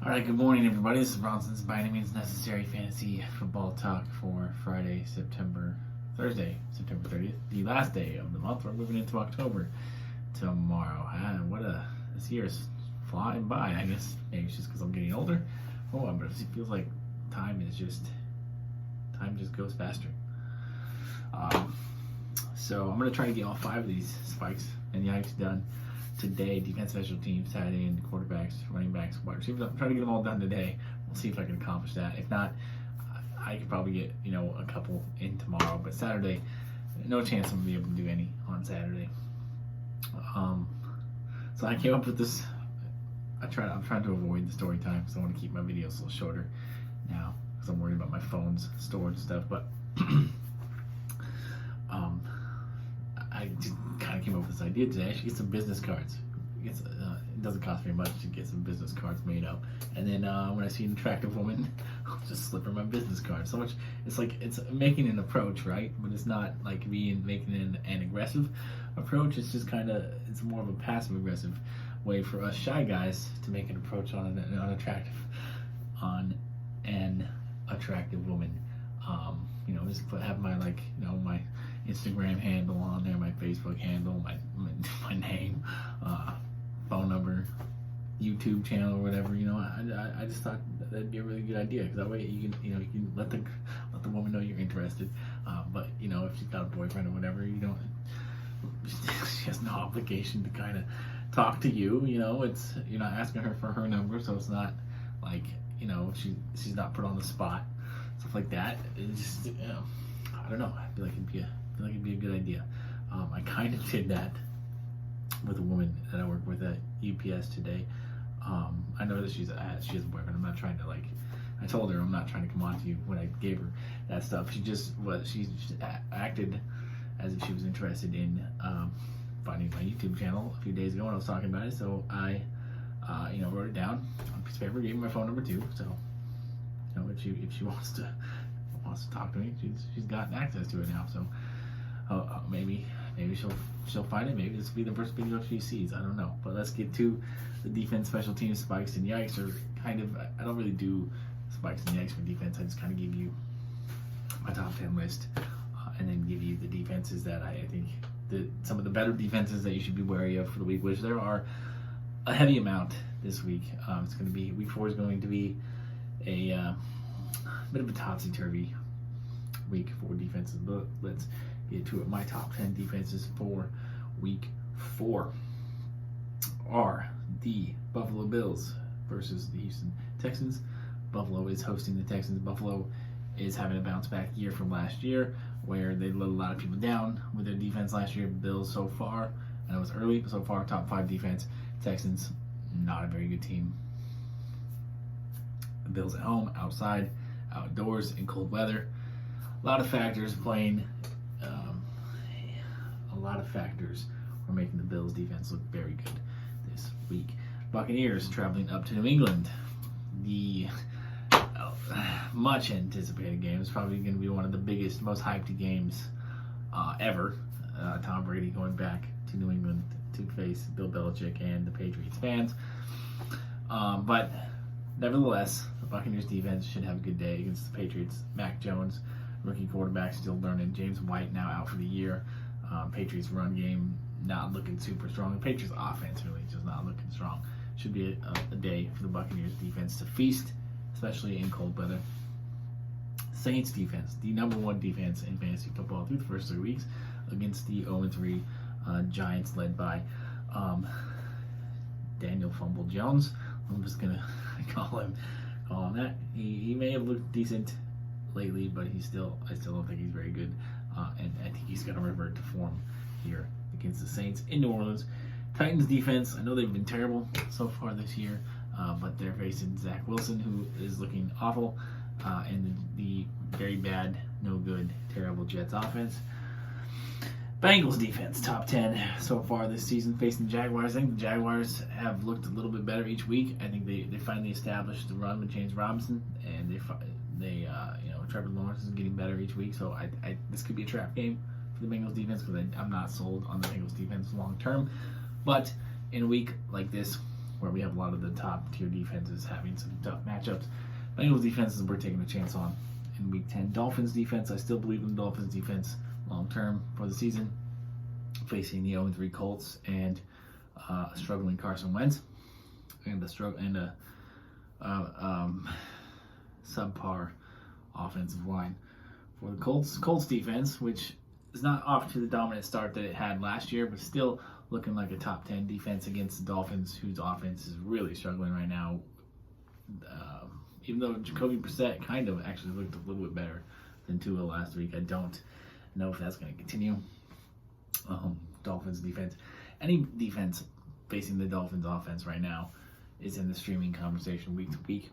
All right, good morning, everybody. This is Bronson's By Any Means Necessary Fantasy Football Talk for Thursday, September 30th, the last day of the month. We're moving into October tomorrow. This year is flying by. I guess maybe it's just because I'm getting older. But it feels like time just goes faster. So I'm going to try to get all 5 of these spikes and yikes done today. Defense, special teams, tight end, quarterbacks, running backs, wide receivers. I'm trying to get them all done today. We'll see if I can accomplish that. If not, I could probably get a couple in tomorrow. But Saturday, no chance I'm gonna be able to do any on Saturday. So I came up with this. I'm trying to avoid the story time, so I want to keep my videos a little shorter now because I'm worried about my phone's storage stuff. But I just kind of came up with this idea today. I should get some business cards. It doesn't cost very much to get some business cards made up. And then when I see an attractive woman, I'll just slip her my business card. So much, it's making an approach, right? But it's not like making an aggressive approach. It's just it's more of a passive aggressive way for us shy guys to make an approach on an attractive woman. Just have my my Instagram handle on there, my Facebook handle, my name, phone number, YouTube channel, or whatever. I just thought that'd be a really good idea because that way you can let the woman know you're interested. But if she's got a boyfriend or whatever, she has no obligation to kind of talk to you. It's you're not asking her for her number, so it's not like she's not put on the spot, stuff like that. It's just I don't know. I feel like it'd be a good idea. I kind of did that with a woman that I work with at UPS today. I know that she has a boyfriend. I'm not trying to I told her I'm not trying to come on to you when I gave her that stuff. She just acted as if she was interested in finding my YouTube channel a few days ago when I was talking about it. So I wrote it down on a piece of paper, gave her my phone number too. So if she wants to talk to me, she's got access to it now. So maybe she'll find it. Maybe this will be the first video she sees. I don't know. But let's get to the defense, special teams, spikes, and yikes. Or I don't really do spikes and yikes for defense. I just kind of give you my top 10 list, and then give you the defenses that I think some of the better defenses that you should be wary of for the week, which there are a heavy amount this week. It's going to be week 4 is going to be a bit of a topsy-turvy week for defenses, but let's get to it. My top 10 defenses for week 4 are the Buffalo Bills versus the Houston Texans. Buffalo is hosting the Texans. Buffalo is having a bounce back year from last year where they let a lot of people down with their defense last year. Bills so far, and it was early, but so far top 5 defense. Texans, not a very good team. The Bills at home, outside, outdoors, in cold weather. A lot of factors playing. A lot of factors are making the Bills defense look very good this week. Buccaneers traveling up to New England. The much anticipated game is probably going to be one of the biggest, most hyped games ever. Tom Brady going back to New England to face Bill Belichick and the Patriots fans. But nevertheless, the Buccaneers defense should have a good day against the Patriots. Mac Jones, rookie quarterback, still learning. James White now out for the year. Patriots run game not looking super strong. The Patriots offense really just not looking strong. Should be a day for the Buccaneers defense to feast, especially in cold weather. Saints defense, the number 1 defense in fantasy football through the first 3 weeks against the 0-3 Giants led by Daniel Fumble Jones. I'm just gonna call him that. He may have looked decent lately, but I still don't think he's very good. And I think he's gonna revert to form here against the Saints in New Orleans. Titans defense, I know they've been terrible so far this year, but they're facing Zach Wilson, who is looking awful, and the very bad, no good, terrible Jets offense. Bengals defense, top 10 so far this season, facing the Jaguars. I think the Jaguars have looked a little bit better each week. I think they finally established the run with James Robinson, and Trevor Lawrence is getting better each week. So this could be a trap game for the Bengals defense because I'm not sold on the Bengals defense long term. But in a week like this, where we have a lot of the top tier defenses having some tough matchups. Bengals defenses we're taking a chance on in week 10. Dolphins defense, I still believe in the Dolphins defense long term for the season, facing the 0-3 Colts and a struggling Carson Wentz and a subpar offensive line for the Colts defense, which is not off to the dominant start that it had last year, but still looking like a top 10 defense against the Dolphins, whose offense is really struggling right now. Even though Jacoby Brissett kind of actually looked a little bit better than Tua last week, I don't know if that's going to continue. Dolphins defense, any defense facing the Dolphins offense right now is in the streaming conversation week to week.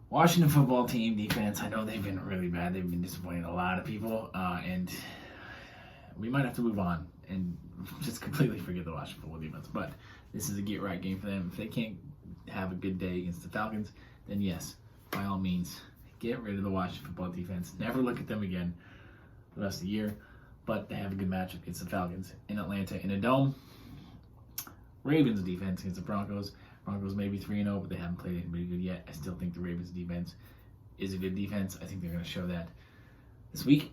Washington football team defense, I know they've been really bad. They've been disappointing a lot of people, and we might have to move on and just completely forget the Washington football defense. But this is a get-right game for them. If they can't have a good day against the Falcons, then yes, by all means, get rid of the Washington football defense. Never look at them again the rest of the year. But they have a good matchup against the Falcons in Atlanta in a dome. Ravens defense against the Broncos. Broncos may be 3-0, but they haven't played anybody good yet. I still think the Ravens defense is a good defense. I think they're going to show that this week.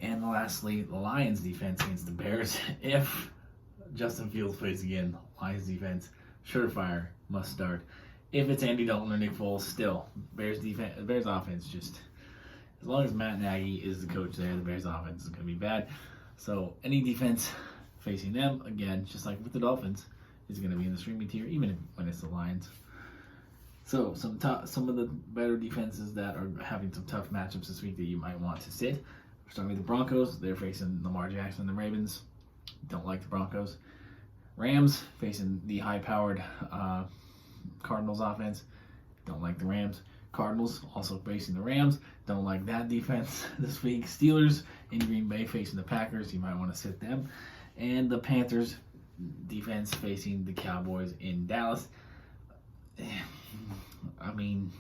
And lastly, the Lions defense against the Bears. If Justin Fields plays again, Lions defense, surefire, must start. If it's Andy Dalton or Nick Foles, still, Bears offense just, as long as Matt Nagy is the coach there, the Bears offense is going to be bad. So any defense facing them, again, just like with the Dolphins, is going to be in the streaming tier, even when it's the Lions. So some of the better defenses that are having some tough matchups this week that you might want to sit. Starting with the Broncos, they're facing Lamar Jackson and the Ravens. Don't like the Broncos. Rams facing the high-powered Cardinals offense. Don't like the Rams. Cardinals also facing the Rams. Don't like that defense this week. Steelers in Green Bay facing the Packers. You might want to sit them. And the Panthers defense facing the Cowboys in Dallas. I mean,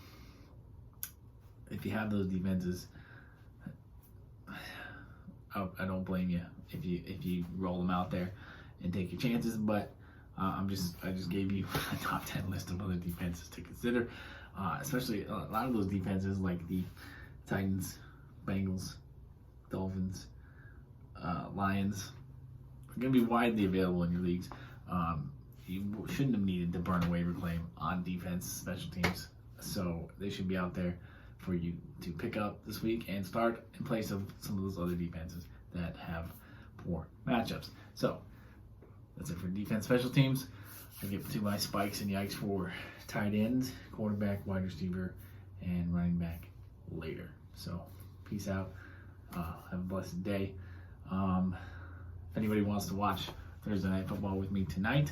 if you have those defenses, I don't blame you if you roll them out there and take your chances. But I just gave you a top 10 list of other defenses to consider. Especially a lot of those defenses like the Titans, Bengals, Dolphins, Lions are going to be widely available in your leagues. You shouldn't have needed to burn a waiver claim on defense, special teams. So they should be out there for you to pick up this week and start in place of some of those other defenses that have poor matchups. So that's it for defense, special teams. I get to my spikes and yikes for tight ends, quarterback, wide receiver, and running back later. So peace out. Have a blessed day. If anybody wants to watch Thursday Night Football with me tonight,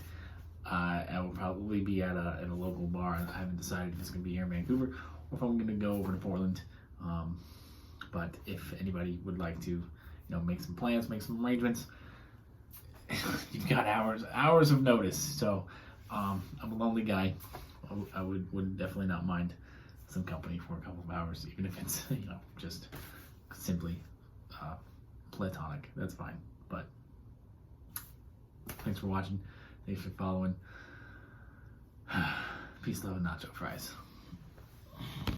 I will probably be at a local bar. I haven't decided if it's going to be here in Vancouver or if I'm going to go over to Portland. But if anybody would like to, make some plans, make some arrangements, you've got hours of notice. So I'm a lonely guy. I would definitely not mind some company for a couple of hours, even if it's just simply platonic. That's fine. But thanks for watching. Thanks for following. Peace, love, and nacho fries.